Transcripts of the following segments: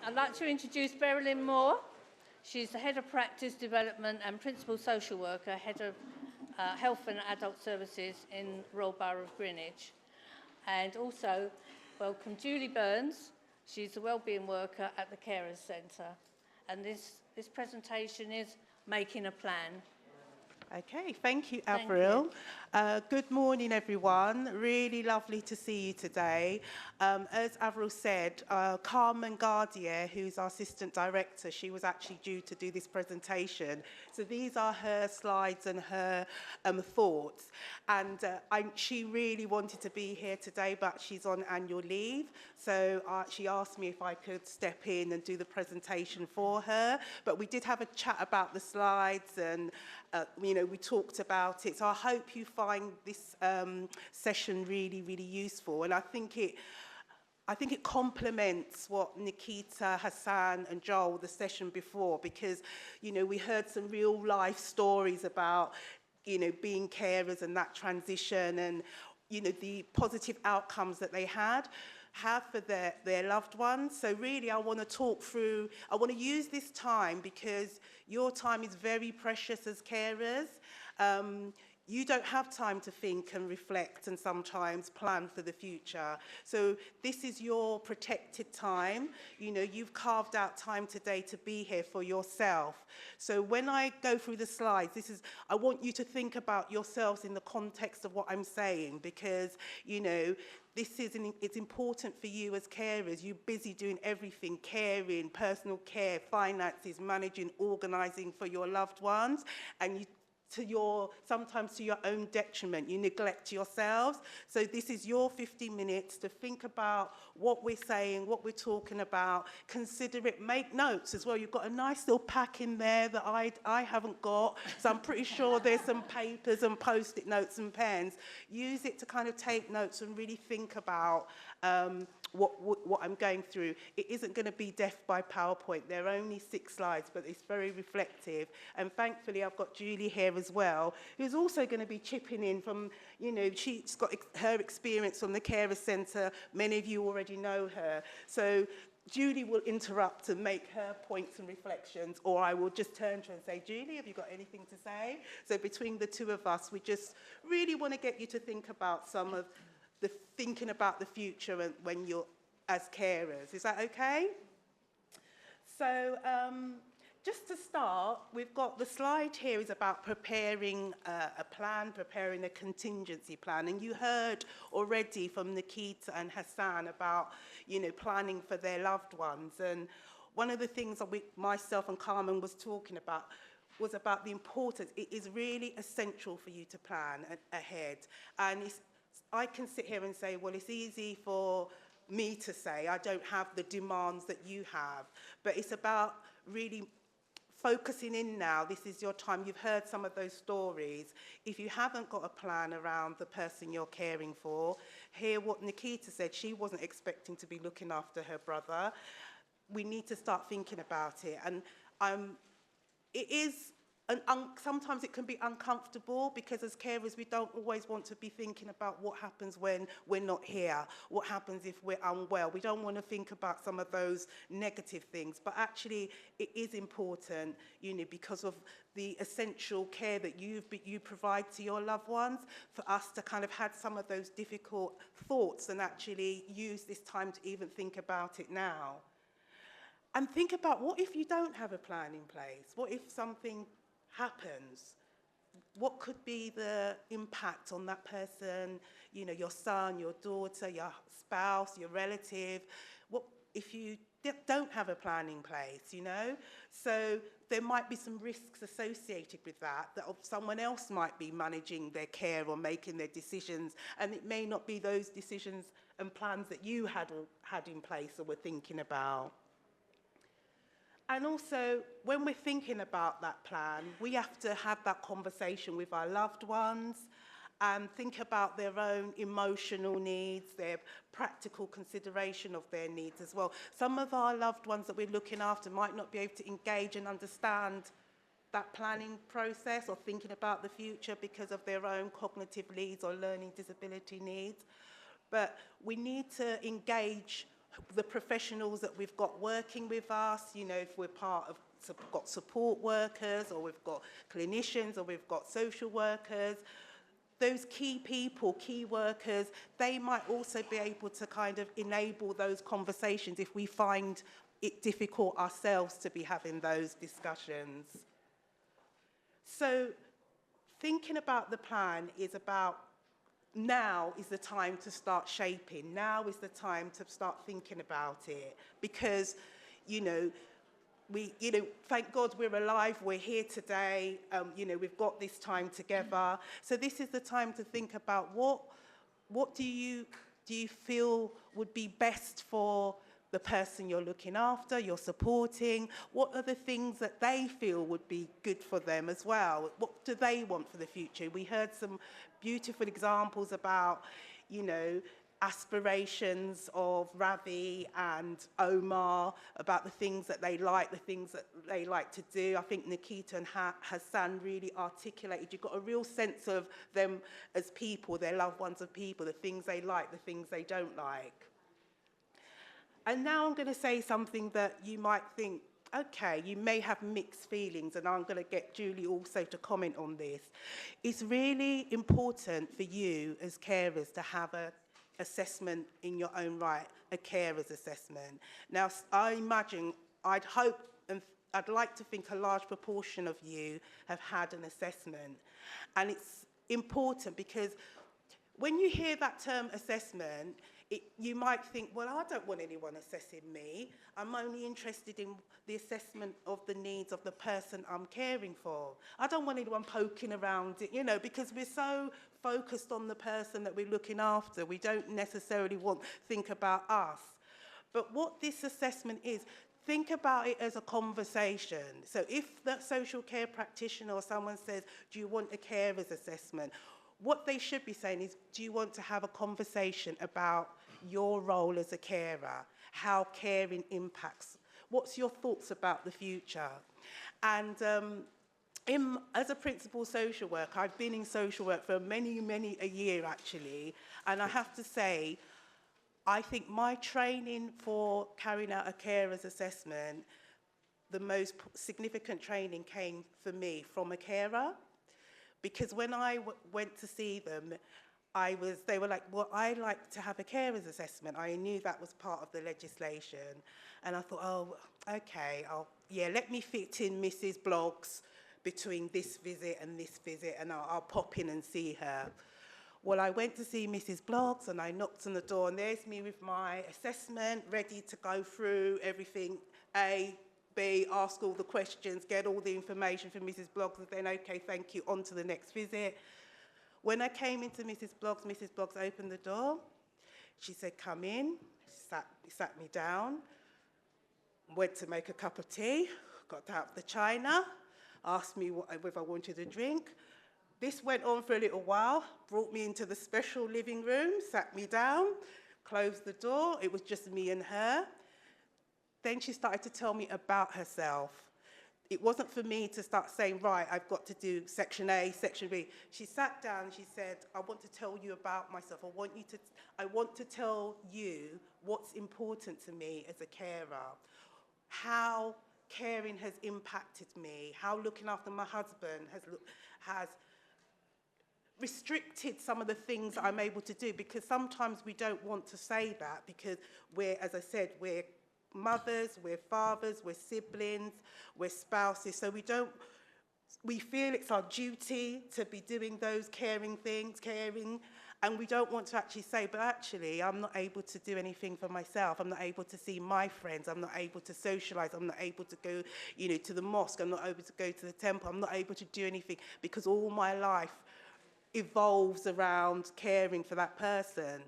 I'd like to introduce Berylin Moore. She's the Head of Practice Development and Principal Social Worker, Head of Health and Adult Services in Royal Borough of Greenwich. And also welcome Julie Burns. She's the Wellbeing Worker at the Carers Centre. And this presentation is Making a Plan. Okay, thank you, Avril. Good morning, everyone. Really lovely to see you today. As Avril said, Carmen Gardier, who's our Assistant Director, she was actually due to do this presentation. So these are her slides and her thoughts. And she really wanted to be here today, but she's on annual leave. So she asked me if I could step in and do the presentation for her. But we did have a chat about the slides and we talked about it. So I hope you find this session really, really useful. And I think it complements what Nikita, Hassan and Joel, the session before, because, we heard some real life stories about, being carers and that transition and, the positive outcomes that they have for their loved ones. So really, I want to use this time because your time is very precious as carers. You don't have time to think and reflect and sometimes plan for the future. So this is your protected time. You've carved out time today to be here for yourself. So when I go through the slides, I want you to think about yourselves in the context of what I'm saying, because, it's important for you as carers. You're busy doing everything, caring, personal care, finances, managing, organising for your loved ones, and sometimes to your own detriment, you neglect yourselves. So this is your 50 minutes to think about what we're saying, what we're talking about, consider it, make notes as well. You've got a nice little pack in there that I haven't got, so I'm pretty sure there's some papers and post-it notes and pens. Use it to kind of take notes and really think about what I'm going through. It isn't going to be death by PowerPoint. There are only 6 slides, but it's very reflective. And thankfully, I've got Julie here as well, who's also going to be chipping in from, she's got her experience from the Carers Centre. Many of you already know her. So Julie will interrupt and make her points and reflections, or I will just turn to her and say, Julie, have you got anything to say? So between the two of us, we just really want to get you to think about some of the thinking about the future and when you're as carers. Is that okay? So just to start, we've got the slide here is about preparing a plan, preparing a contingency plan. And you heard already from Nikita and Hassan about, planning for their loved ones. And one of the things that myself and Carmen was talking about was about the importance. It is really essential for you to plan ahead. And I can sit here and say, well, it's easy for me to say. I don't have the demands that you have. But it's about really focusing in now. This is your time. You've heard some of those stories. If you haven't got a plan around the person you're caring for, hear what Nikita said. She wasn't expecting to be looking after her brother. We need to start thinking about it. And it is, sometimes it can be uncomfortable because as carers, we don't always want to be thinking about what happens when we're not here, what happens if we're unwell. We don't want to think about some of those negative things, but actually it is important, because of the essential care that you provide to your loved ones, for us to kind of have some of those difficult thoughts and actually use this time to even think about it now. And think about, what if you don't have a plan in place? What if something happens? What could be the impact on that person, your son, your daughter, your spouse, your relative? What if you don't have a plan in place, So there might be some risks associated with that someone else might be managing their care or making their decisions, and it may not be those decisions and plans that you had in place or were thinking about. And also, when we're thinking about that plan, we have to have that conversation with our loved ones and think about their own emotional needs, their practical consideration of their needs as well. Some of our loved ones that we're looking after might not be able to engage and understand that planning process or thinking about the future because of their own cognitive needs or learning disability needs. But we need to engage the professionals that we've got working with us, you know, if we're part of, got support workers, or we've got clinicians, or we've got social workers, those key people, key workers, they might also be able to kind of enable those conversations if we find it difficult ourselves to be having those discussions. So thinking about the plan is about, now is the time to start shaping. Now is the time to start thinking about it, because, you know, thank God we're alive, we're here today, you know, we've got this time together. So this is the time to think about what do you feel would be best for the person you're looking after, you're supporting. What are the things that they feel would be good for them as well? What do they want for the future? We heard some beautiful examples about, you know, aspirations of Ravi and Omar, about the things that they like, the things that they like to do. I think Nikita and Hassan really articulated. You've got a real sense of them as people, their loved ones of people, the things they like, the things they don't like. And now I'm going to say something that you might think, okay, you may have mixed feelings, and I'm going to get Julie also to comment on this. It's really important for you as carers to have a assessment in your own right, a carer's assessment. Now, I imagine, I'd hope, and I'd like to think a large proportion of you have had an assessment. And it's important because when you hear that term assessment, you might think, well, I don't want anyone assessing me. I'm only interested in the assessment of the needs of the person I'm caring for. I don't want anyone poking around it, you know, because we're so focused on the person that we're looking after. We don't necessarily think about us. But what this assessment is, think about it as a conversation. So if the social care practitioner or someone says, do you want a carer's assessment? What they should be saying is, do you want to have a conversation about your role as a carer, how caring impacts? What's your thoughts about the future? And as a principal social worker, I've been in social work for many a year actually, and I have to say, I think my training for carrying out a carer's assessment, the most significant training came for me from a carer. Because when I went to see them, they were like, well, I like to have a carer's assessment. I knew that was part of the legislation. And I thought, oh, okay, let me fit in Mrs. Bloggs between this visit, and I'll pop in and see her. Well, I went to see Mrs. Bloggs, and I knocked on the door, and there's me with my assessment, ready to go through everything, A, B, ask all the questions, get all the information from Mrs. Bloggs, and then, okay, thank you, on to the next visit. When I came into Mrs. Bloggs opened the door. She said, come in. She sat me down, went to make a cup of tea, got out the china, asked me if I wanted a drink. This went on for a little while, brought me into the special living room, sat me down, closed the door. It was just me and her. Then she started to tell me about herself. It wasn't for me to start saying, right, I've got to do section A, section B. She sat down and she said, I want to tell you about myself. I want to tell you what's important to me as a carer, how caring has impacted me, how looking after my husband has restricted some of the things that I'm able to do, because sometimes we don't want to say that because we're, as I said, we're mothers, we're fathers, we're siblings, we're spouses, so we feel it's our duty to be doing those caring, and we don't want to actually say, but actually I'm not able to do anything for myself, I'm not able to see my friends, I'm not able to socialise, I'm not able to go, you know, to the mosque, I'm not able to go to the temple, I'm not able to do anything because all my life evolves around caring for that person.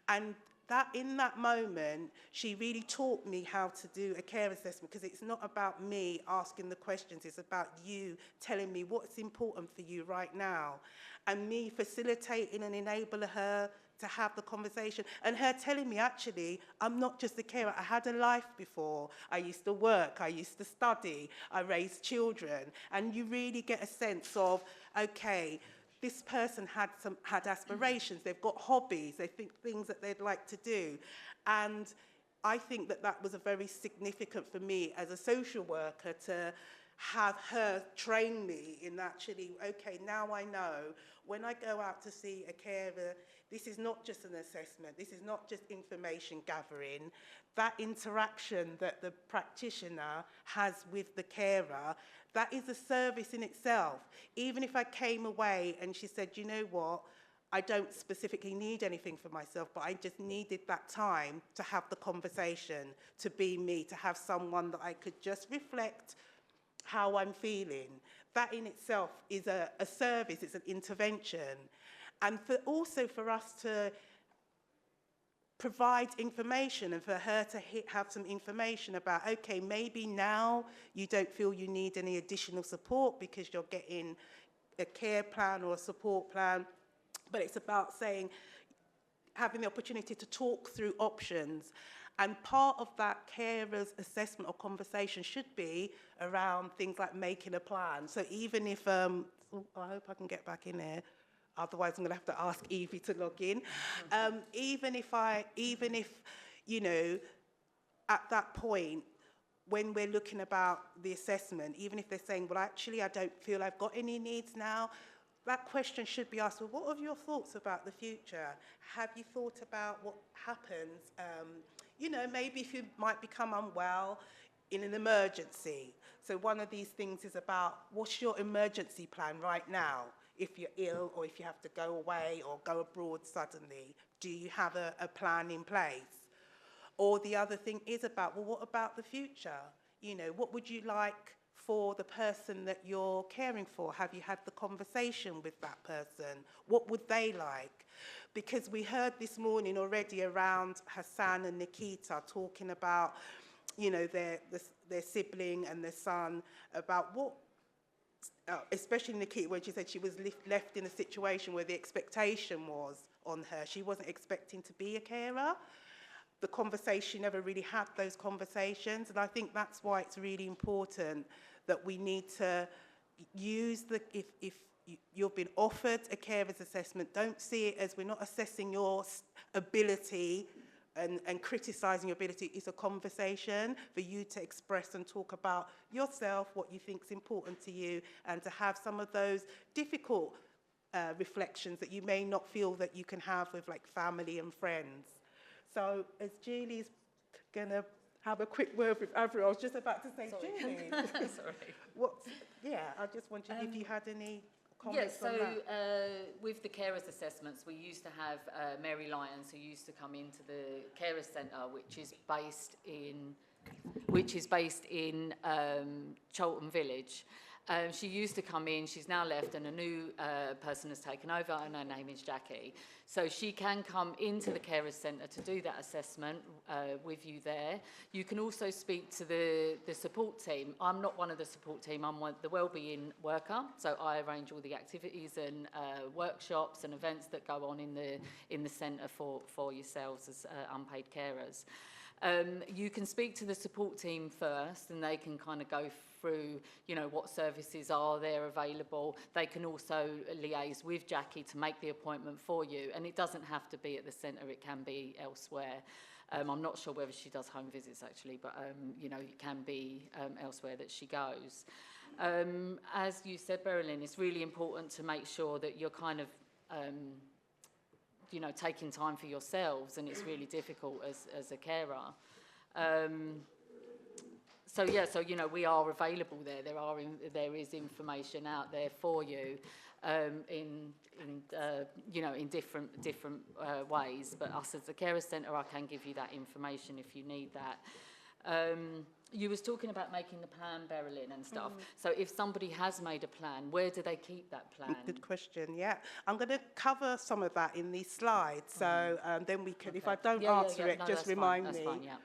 And that in that moment, she really taught me how to do a care assessment, because it's not about me asking the questions, it's about you telling me what's important for you right now, and me facilitating and enabling her to have the conversation, and her telling me, actually, I'm not just a carer, I had a life before. I used to work, I used to study, I raised children, and you really get a sense of, okay, this person had aspirations, they've got hobbies, they think things that they'd like to do. And I think that that was a very significant for me as a social worker to have her train me in actually, okay, now I know when I go out to see a carer, this is not just an assessment, this is not just information gathering. That interaction that the practitioner has with the carer, that is a service in itself. Even if I came away and she said, you know what, I don't specifically need anything for myself, but I just needed that time to have the conversation, to be me, to have someone that I could just reflect how I'm feeling. That in itself is a service, it's an intervention. And also for us to provide information and for her to have some information about, okay, maybe now you don't feel you need any additional support because you're getting a care plan or a support plan, but it's about saying, having the opportunity to talk through options. And part of that carer's assessment or conversation should be around things like making a plan. So even if, I hope I can get back in there, otherwise I'm gonna have to ask Evie to log in. Even if, you know, at that point, when we're looking about the assessment, even if they're saying, well, actually, I don't feel I've got any needs now, that question should be asked, well, what are your thoughts about the future? Have you thought about what happens? You know, maybe if you might become unwell in an emergency. So one of these things is about, what's your emergency plan right now? If you're ill or if you have to go away or go abroad suddenly, do you have a plan in place? Or the other thing is about, well, what about the future? You know, what would you like for the person that you're caring for? Have you had the conversation with that person? What would they like? Because we heard this morning already around Hassan and Nikita talking about, you know, their sibling and their son, about what, especially Nikita, when she said she was left in a situation where the expectation was on her. She wasn't expecting to be a carer. The conversation, she never really had those conversations. And I think that's why it's really important that we need to use if you've been offered a carer's assessment, don't see it as we're not assessing your ability and criticising your ability. It's a conversation for you to express and talk about yourself, what you think is important to you, and to have some of those difficult reflections that you may not feel that you can have with like family and friends. So as Julie's going to have a quick word with Avril, I was just about to say, Julie. I just wondered if you had any comments on that. Yes, so with the carers assessments, we used to have Mary Lyons, who used to come into the carers centre, which is based in Cholton Village. She used to come in, she's now left, and a new person has taken over, and her name is Jackie. So she can come into the carers centre to do that assessment with you there. You can also speak to the support team. I'm not one of the support team, I'm the Wellbeing worker, so I arrange all the activities and workshops and events that go on in the centre for yourselves as unpaid carers. You can speak to the support team first, and they can kind of go through, you know, what services are there available. They can also liaise with Jackie to make the appointment for you, and it doesn't have to be at the centre, it can be elsewhere. I'm not sure whether she does home visits actually, but you know, it can be elsewhere that she goes. As you said, Berylin, it's really important to make sure that you're kind of you know, taking time for yourselves, and it's really difficult as a carer. So you know, we are available there. There is information out there for you in you know, in different ways. But us as a carer centre, I can give you that information if you need that. You was talking about making the plan, Berylin, and stuff. So if somebody has made a plan, where do they keep that plan? Good question, yeah. I'm going to cover some of that in these slides, so then we can, if I don't answer it, just remind me. That's fine, yeah.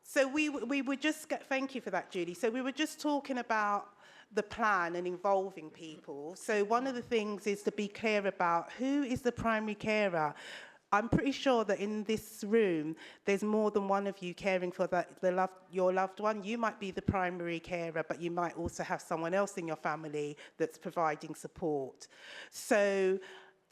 So we were just, thank you for that, Julie. So we were just talking about the plan and involving people. So one of the things is to be clear about who is the primary carer. I'm pretty sure that in this room, there's more than one of you caring for your loved one. You might be the primary carer, but you might also have someone else in your family that's providing support. So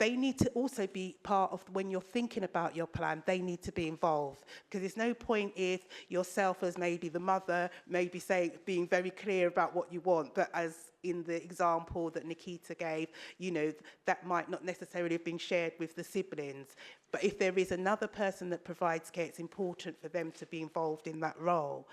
they need to also be part of, when you're thinking about your plan, they need to be involved. Because there's no point if yourself as maybe the mother, maybe being very clear about what you want, but as in the example that Nikita gave, you know, that might not necessarily have been shared with the siblings. But if there is another person that provides care, it's important for them to be involved in that role.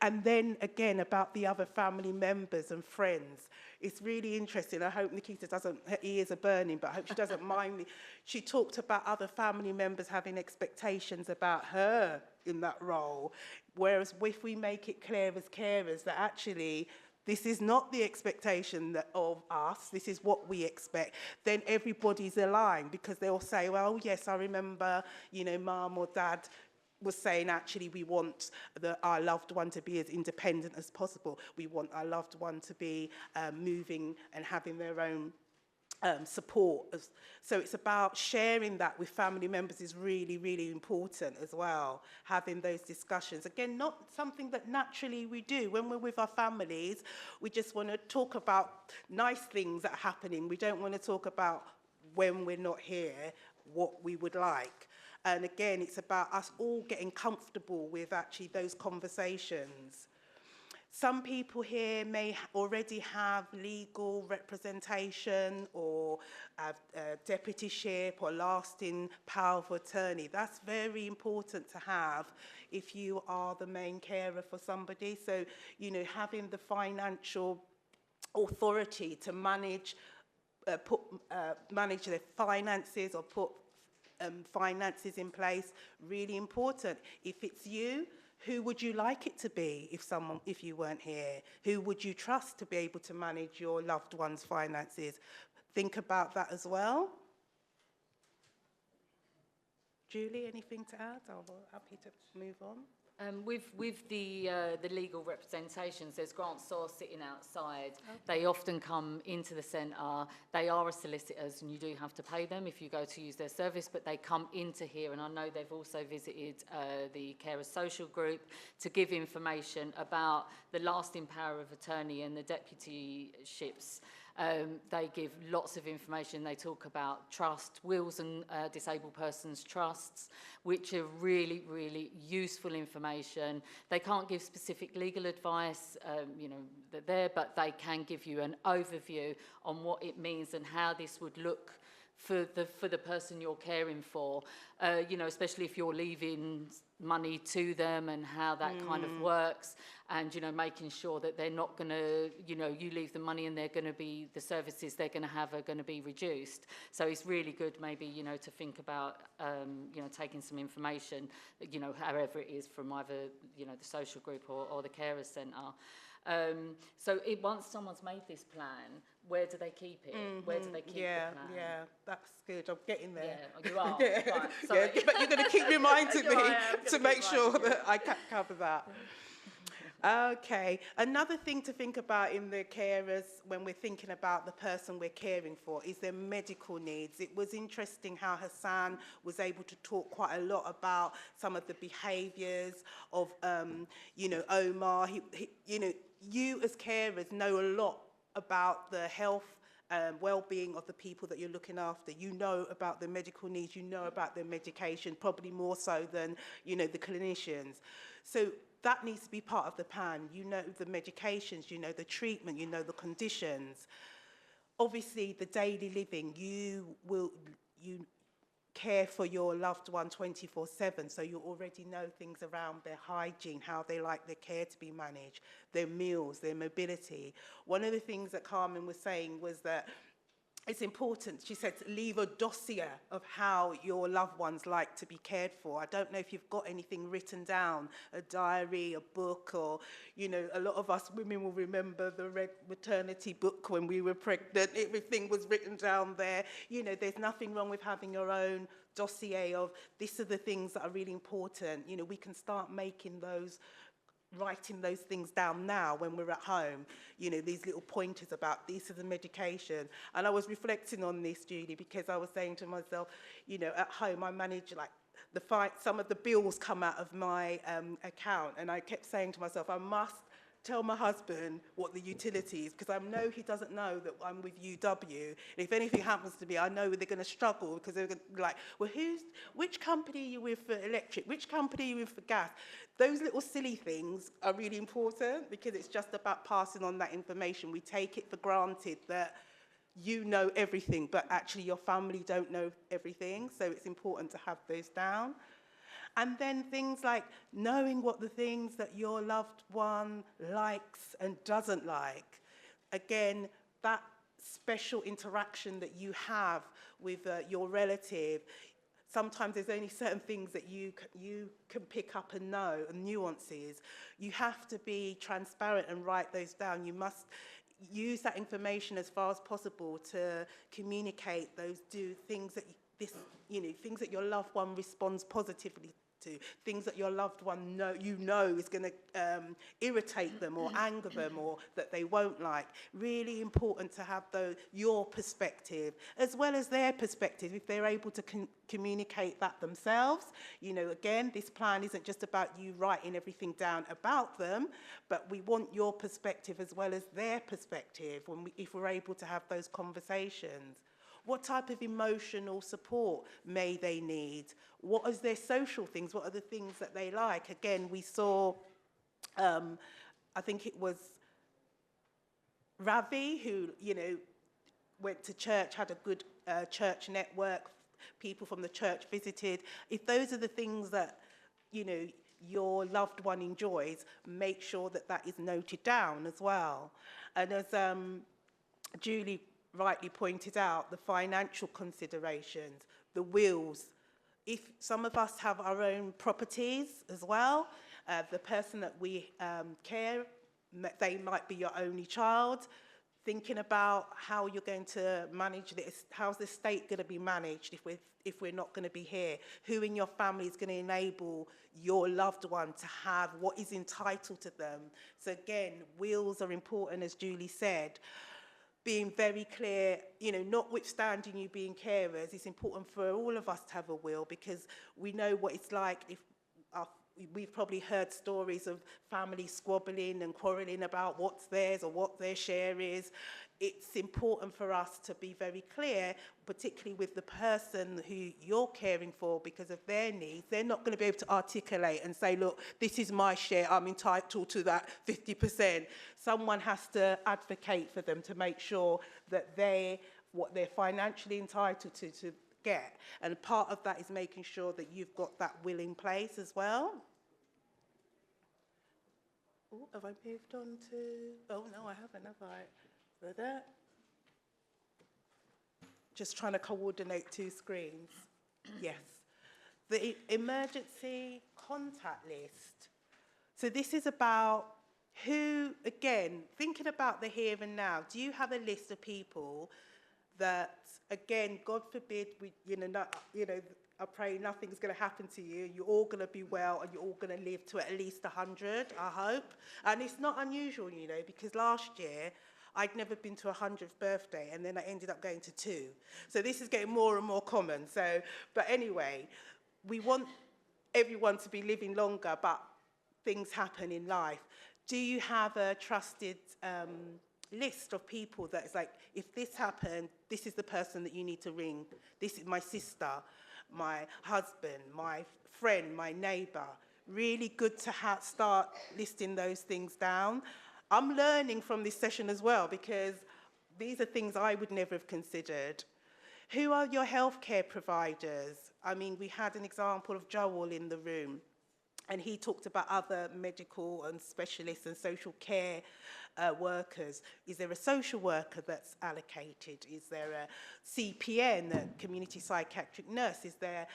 And then again, about the other family members and friends, it's really interesting. I hope Nikita doesn't, her ears are burning, but I hope she doesn't mind me. She talked about other family members having expectations about her in that role. Whereas if we make it clear as carers that actually this is not the expectation of us, this is what we expect, then everybody's aligned, because they'll say, well, yes, I remember, you know, mum or dad was saying, actually, we want our loved one to be as independent as possible. We want our loved one to be moving and having their own support. So it's about sharing that with family members is really, really important as well, having those discussions. Again, not something that naturally we do. When we're with our families, we just want to talk about nice things that are happening. We don't want to talk about, when we're not here, what we would like. And again, it's about us all getting comfortable with actually those conversations. Some people here may already have legal representation or deputyship or lasting power of attorney. That's very important to have if you are the main carer for somebody. So, you know, having the financial authority to manage their finances or put finances in place, really important. If it's you, who would you like it to be if you weren't here? Who would you trust to be able to manage your loved one's finances? Think about that as well. Julie, anything to add? I'm happy to move on. With the legal representations, there's grant source sitting outside. Okay. They often come into the centre. They are solicitors, and you do have to pay them if you go to use their service, but they come into here, and I know they've also visited the Carers Social Group to give information about the lasting power of attorney and the deputyships. They give lots of information. They talk about trust, wills and disabled persons' trusts, which are really, really useful information. They can't give specific legal advice, you know, there, but they can give you an overview on what it means and how this would look for the person you're caring for, you know, especially if you're leaving money to them and how that kind of works, and, you know, making sure that they're not going to, you know, you leave the money and they're going to be, the services they're going to have are going to be reduced. So it's really good maybe, you know, to think about, you know, taking some information, you know, however it is from either, you know, the social group or the carers centre. So once someone's made this plan, where do they keep it? Where do they keep the plan? Yeah, that's good. I'm getting there. Yeah, you are. Yeah. Right, sorry. Yeah, but you're going to keep reminding me to make sure you. that I can cover that. Okay, another thing to think about in the carers when we're thinking about the person we're caring for is their medical needs. It was interesting how Hassan was able to talk quite a lot about some of the behaviours of, you know, Omar. You know, you as carers know a lot about the health well-being of the people that you're looking after. You know about their medical needs, you know about their medication, probably more so than, you know, the clinicians. So that needs to be part of the plan. You know the medications, you know the treatment, you know the conditions. Obviously, the daily living, you care for your loved one 24/7, so you already know things around their hygiene, how they like their care to be managed, their meals, their mobility. One of the things that Carmen was saying was that it's important, she said, to leave a dossier of how your loved ones like to be cared for. I don't know if you've got anything written down, a diary, a book, or, you know, a lot of us women will remember the red maternity book when we were pregnant. Everything was written down there. You know, there's nothing wrong with having your own dossier of, these are the things that are really important. You know, we can start making those, writing those things down now when we're at home, you know, these little pointers about these are the medication. And I was reflecting on this, Julie, because I was saying to myself, you know, at home I manage like some of the bills come out of my account, and I kept saying to myself, I must tell my husband what the utility is, because I know he doesn't know that I'm with UW. And if anything happens to me, I know they're going to struggle, because they're gonna be like, well, which company are you with for electric? Which company are you with for gas? Those little silly things are really important, because it's just about passing on that information. We take it for granted that you know everything, but actually your family don't know everything. So it's important to have those down. And then things like knowing what the things that your loved one likes and doesn't like. Again, that special interaction that you have with your relative. Sometimes there's only certain things that you can pick up and know, and nuances. You have to be transparent and write those down. You must use that information as far as possible to communicate those things that things that your loved one responds positively to, things that your loved one is going to irritate them or anger them, or that they won't like. Really important to have your perspective as well as their perspective, if they're able to communicate that themselves. Again, this plan isn't just about you writing everything down about them, but we want your perspective as well as their perspective if we're able to have those conversations. What type of emotional support may they need? What is their social things? What are the things that they like? Again, we saw, I think it was Ravi, who, went to church, had a good church network, people from the church visited. If those are the things that, your loved one enjoys, make sure that that is noted down as well. And as Julie rightly pointed out, the financial considerations, the wills. If some of us have our own properties as well, the person that we care, they might be your only child. Thinking about how you're going to manage this, how's the estate going to be managed if we're not going to be here? Who in your family is going to enable your loved one to have what is entitled to them? So again, wills are important, as Julie said. Being very clear, notwithstanding you being carers, it's important for all of us to have a will, because we know what it's like. We've probably heard stories of families squabbling and quarrelling about what's theirs or what their share is. It's important for us to be very clear, particularly with the person who you're caring for, because of their needs. They're not going to be able to articulate and say, look, this is my share, I'm entitled to that 50%. Someone has to advocate for them to make sure that what they're financially entitled to get. And part of that is making sure that you've got that will in place as well. Oh, have I moved on to... Oh, no, I haven't, have I? Just trying to coordinate two screens. Yes. The emergency contact list. So this is about who, again, thinking about the here and now. Do you have a list of people that, again, God forbid, I pray nothing's going to happen to you. You're all going to be well, and you're all going to live to at least 100, I hope. And it's not unusual, because last year, I'd never been to a 100th birthday, and then I ended up going to 2. So this is getting more and more common. But anyway, we want everyone to be living longer, but things happen in life. Do you have a trusted list of people that is like, if this happened, this is the person that you need to ring. This is my sister, my husband, my friend, my neighbour. Really good to start listing those things down. I'm learning from this session as well, because these are things I would never have considered. Who are your healthcare providers? I mean, we had an example of Joel in the room, and he talked about other medical and specialists and social care workers. Is there a social worker that's allocated? Is there a CPN, a community psychiatric nurse? Is there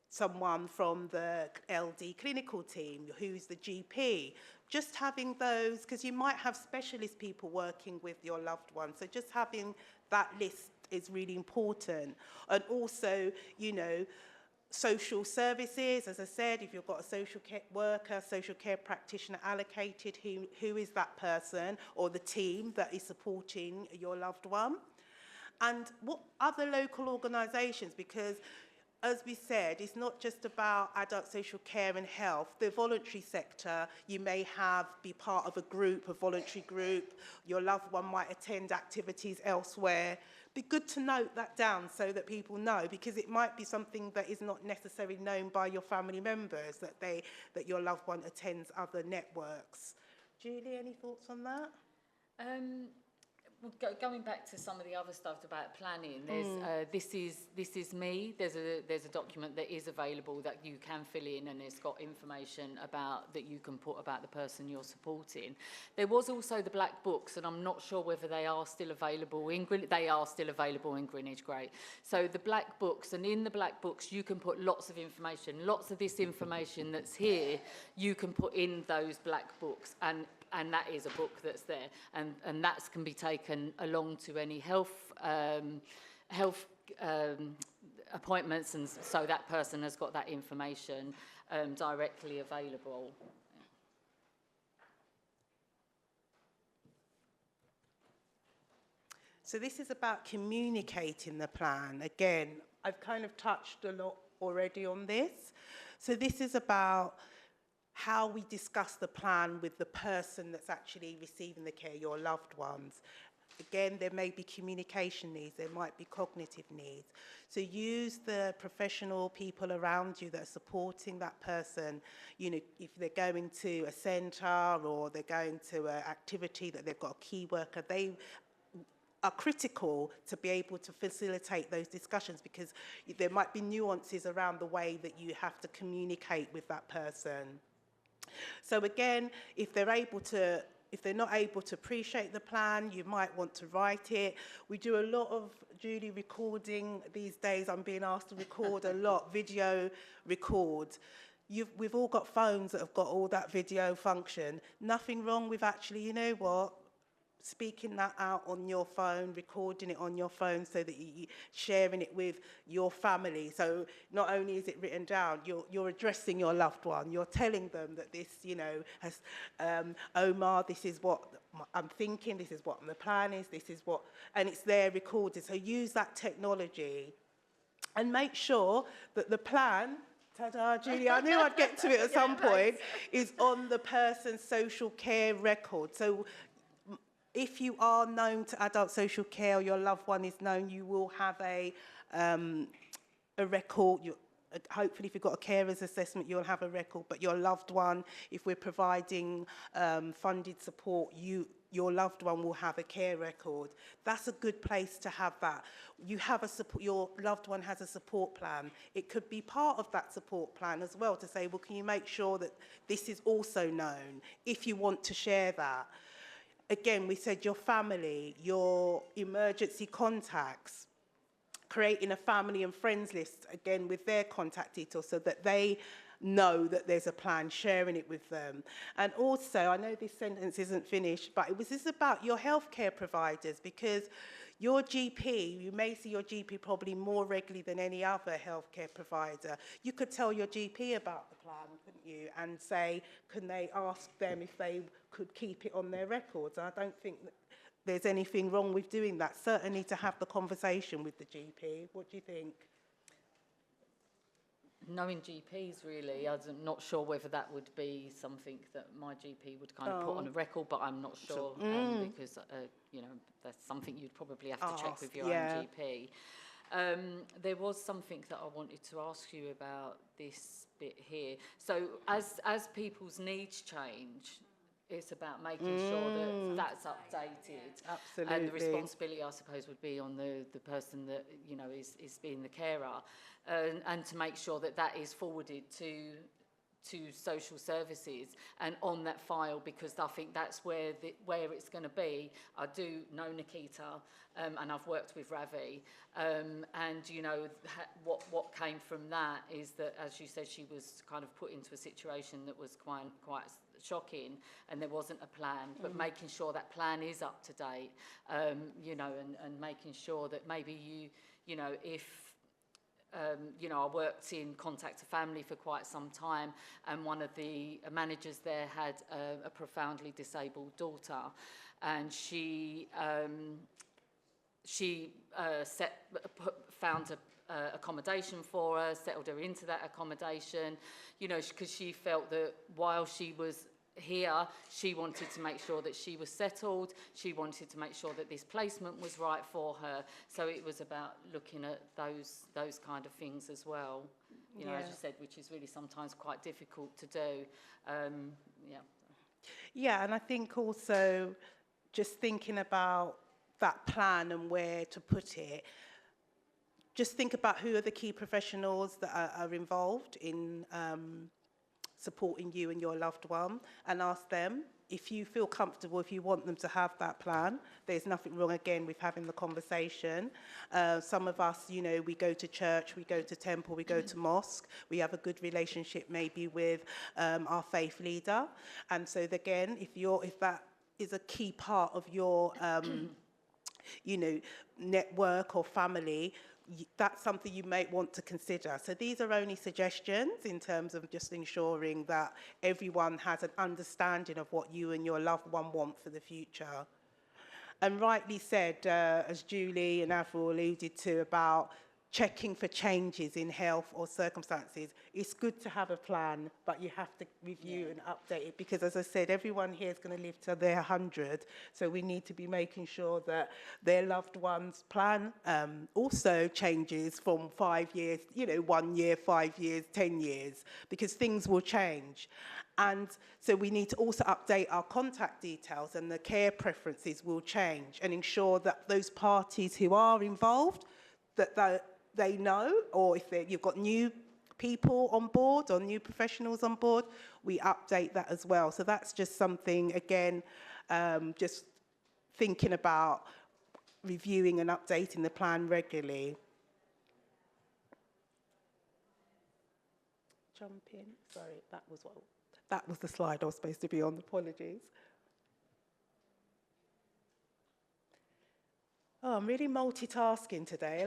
someone from the LD clinical team? Who's the GP? Just having those, because you might have specialist people working with your loved one. So just having that list is really important. And also, social services, as I said, if you've got a social care worker, social care practitioner allocated, who is that person or the team that is supporting your loved one? And what other local organisations, because as we said, it's not just about adult social care and health. The voluntary sector, you may be part of a group, a voluntary group. Your loved one might attend activities elsewhere. Be good to note that down so that people know, because it might be something that is not necessarily known by your family members, that your loved one attends other networks. Julie, any thoughts on that? Well, going back to some of the other stuff about planning, there's this is me. There's a document that is available that you can fill in, and it's got information about that you can put about the person you're supporting. There was also the black books, and I'm not sure whether they are still available in Greenwich. They are still available in Greenwich, great. So the black books, and in the black books you can put lots of information. Lots of this information that's here, you can put in those black books, and that is a book that's there, and that can be taken along to any health appointments, and so that person has got that information directly available. So this is about communicating the plan. Again, I've kind of touched a lot already on this. So this is about how we discuss the plan with the person that's actually receiving the care, your loved ones. Again, there may be communication needs, there might be cognitive needs. So use the professional people around you that are supporting that person. You know, if they're going to a centre or they're going to an activity that they've got a key worker, they are critical to be able to facilitate those discussions, because there might be nuances around the way that you have to communicate with that person. So again, if they're not able to appreciate the plan, you might want to write it. We do a lot of, Julie, recording these days. I'm being asked to record a lot, video record. We've all got phones that have got all that video function. Nothing wrong with actually, you know what, speaking that out on your phone, recording it on your phone so that you're sharing it with your family. So not only is it written down, you're addressing your loved one. You're telling them that this, you know, has, Omar, this is what I'm thinking, this is what the plan is, this is what, and it's there recorded. So use that technology and make sure that the plan, ta-da, Julie, I knew I'd get to it at some point, is on the person's social care record. So if you are known to adult social care, or your loved one is known, you will have a record. Hopefully, if you've got a carer's assessment, you'll have a record. But your loved one, if we're providing funded support, your loved one will have a care record. That's a good place to have that. You have a support. Your loved one has a support plan. It could be part of that support plan as well to say, well, can you make sure that this is also known if you want to share that? Again, we said your family, your emergency contacts, creating a family and friends list, again, with their contact details so that they know that there's a plan, sharing it with them. And also, I know this sentence isn't finished, but this is about your healthcare providers, because your GP, you may see your GP probably more regularly than any other healthcare provider. You could tell your GP about the plan, couldn't you? And say, can they ask them if they could keep it on their records? I don't think that there's anything wrong with doing that. Certainly to have the conversation with the GP. What do you think? Knowing GPs, really, I'm not sure whether that would be something that my GP would kind of put on a record, but I'm not sure because, you know, that's something you'd probably have to check with your own GP. There was something that I wanted to ask you about this bit here. So as people's needs change, it's about making sure that that's updated. Absolutely. And the responsibility, I suppose, would be on the person that, you know, is being the carer, and to make sure that that is forwarded to social services and on that file, because I think that's where it's going to be. I do know Nikita, and I've worked with Ravi, and you know what came from that is that, as you said, she was kind of put into a situation that was quite shocking, and there wasn't a plan. But making sure that plan is up to date, you know, and making sure that maybe you know, if you know, I worked in contact to family for quite some time, and one of the managers there had a profoundly disabled daughter, and she found accommodation for her, settled her into that accommodation, you know, because she felt that while she was here, she wanted to make sure that she was settled. She wanted to make sure that this placement was right for her. So it was about looking at those kind of things as well. You know, as you said, which is really sometimes quite difficult to do. Yeah, and I think also just thinking about that plan and where to put it, just think about who are the key professionals that are involved in supporting you and your loved one, and ask them if you feel comfortable, if you want them to have that plan. There's nothing wrong, again, with having the conversation. Some of us, you know, we go to church, we go to temple, we go to mosque, we have a good relationship maybe with our faith leader. And so again, if that is a key part of your you know, network or family, that's something you may want to consider. So these are only suggestions in terms of just ensuring that everyone has an understanding of what you and your loved one want for the future. And rightly said, as Julie and Avril alluded to, about checking for changes in health or circumstances. It's good to have a plan, but you have to review and update it, because as I said, everyone here is going to live till they're 100, so we need to be making sure that their loved one's plan also changes from 5 years, you know, 1 year, 5 years, 10 years, because things will change. And so we need to also update our contact details, and the care preferences will change, and ensure that those parties who are involved, that they know, or if you've got new people on board or new professionals on board, we update that as well. So that's just something, again, just thinking about reviewing and updating the plan regularly. Jump in. Sorry, that was the slide I was supposed to be on. Apologies. Oh, I'm really multitasking today.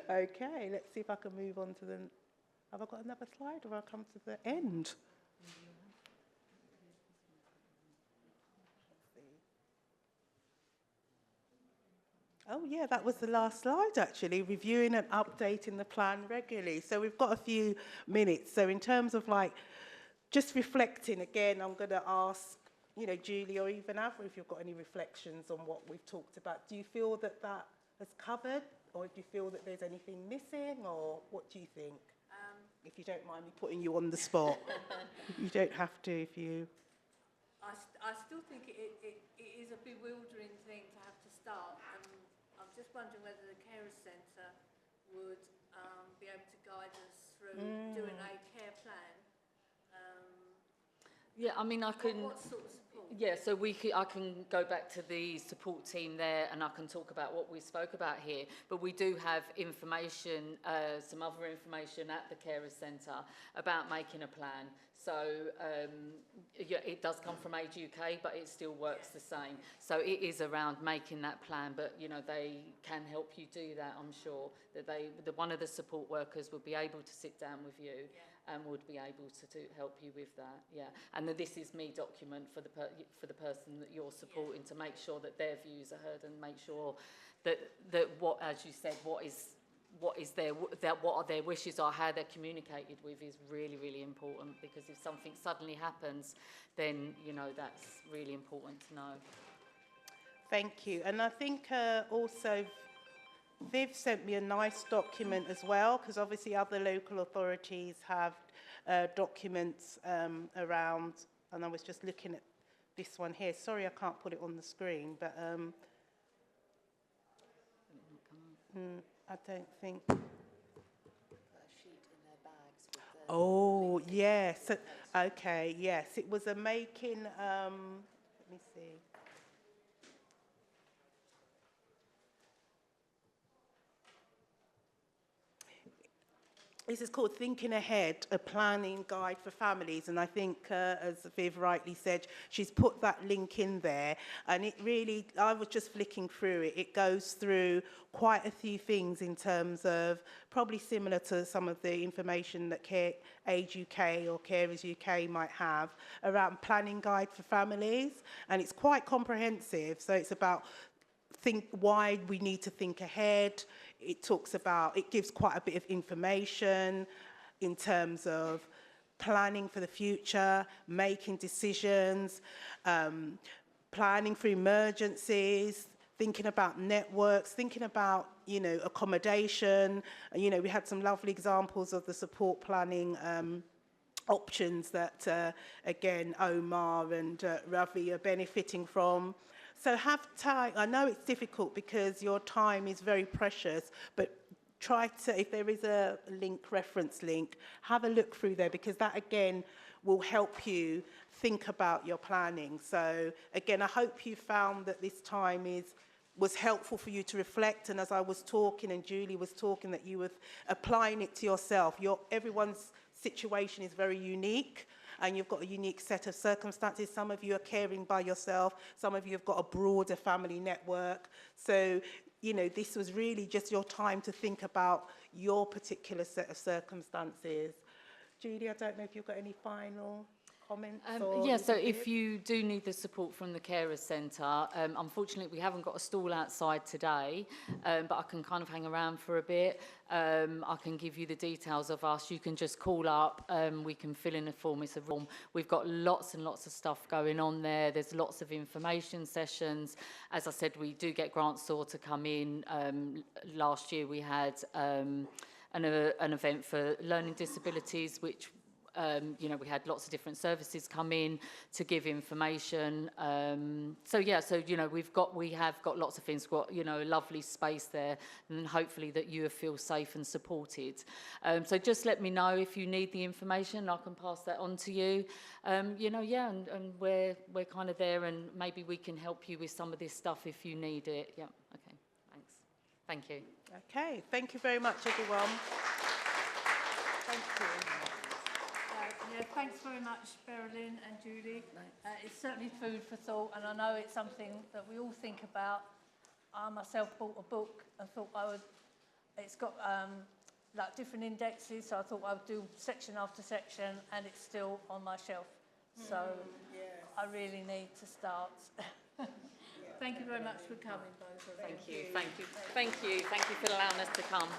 Okay, let's see if I can move on to the... Have I got another slide, or I'll come to the end? Oh, yeah, that was the last slide, actually, reviewing and updating the plan regularly. So we've got a few minutes. So in terms of, like, just reflecting, again, I'm going to ask, you know, Julie or even Avril, if you've got any reflections on what we've talked about. Do you feel that that has covered, or do you feel that there's anything missing, or what do you think? If you don't mind me putting you on the spot. You don't have to if you... I still think it is a bewildering thing to have to start. I'm just wondering whether the Carers Centre would be able to guide us through doing a care plan. Yeah, I mean, I can... What sort of support? Yeah, so I can go back to the support team there, and I can talk about what we spoke about here. But we do have information, some other information at the Carers Centre about making a plan. So yeah, it does come from Age UK, but it still works the same. So it is around making that plan, but you know, they can help you do that. I'm sure that one of the support workers would be able to sit down with you. Yeah. And would be able to help you with that, yeah. And the This Is Me document for the person that you're supporting, to make sure that their views are heard, and make sure that what, as you said, what are their wishes, or how they're communicated with, is really, really important. Because if something suddenly happens, then you know that's really important to know. Thank you. And I think also Viv sent me a nice document as well, because obviously other local authorities have documents around, and I was just looking at this one here. Sorry, I can't put it on the screen, but I don't think... Oh, yes. Okay, yes. It was a making... let me see. This is called Thinking Ahead, a planning guide for families. And I think, as Viv rightly said, she's put that link in there. And it really, I was just flicking through it. It goes through quite a few things in terms of, probably similar to some of the information that Age UK or Carers UK might have, around planning guide for families. And it's quite comprehensive. So it's about think why we need to think ahead. It talks about, it gives quite a bit of information in terms of planning for the future, making decisions, planning for emergencies, thinking about networks, thinking about, you know, accommodation. You know, we had some lovely examples of the support planning options that, again, Omar and Ravi are benefiting from. So have time. I know it's difficult because your time is very precious, but try to, if there is a link, reference link, have a look through there, because that, again, will help you think about your planning. So, again, I hope you found that this time was helpful for you to reflect, and as I was talking and Julie was talking, that you were applying it to yourself. Everyone's situation is very unique, and you've got a unique set of circumstances. Some of you are caring by yourself, some of you have got a broader family network. So, you know, this was really just your time to think about your particular set of circumstances. Julie, I don't know if you've got any final comments? Yeah, so if you do need the support from the Carers Centre, unfortunately we haven't got a stall outside today, but I can kind of hang around for a bit. I can give you the details of us. You can just call up, we can fill in a form. It's a form. We've got lots and lots of stuff going on there. There's lots of information sessions. As I said, we do get grant store to come in. Last year we had an event for learning disabilities, which you know, we had lots of different services come in to give information. So you know, we have got lots of things. We've got, you know, a lovely space there, and hopefully that you feel safe and supported. So just let me know if you need the information. I can pass that on to you. You know, yeah, and we're kind of there, and maybe we can help you with some of this stuff if you need it. Yeah. Okay. Thanks. Thank you. Okay. Thank you very much, everyone. Thank you. Yeah, thanks very much, Berylin and Julie. It's certainly food for thought, and I know it's something that we all think about. I myself bought a book and thought it's got like different indexes, so I thought I would do section after section, and it's still on my shelf. So I really need to start. Thank you very much for coming, both of you. Thank you. Thank you. Thank you. Thank you for allowing us to come.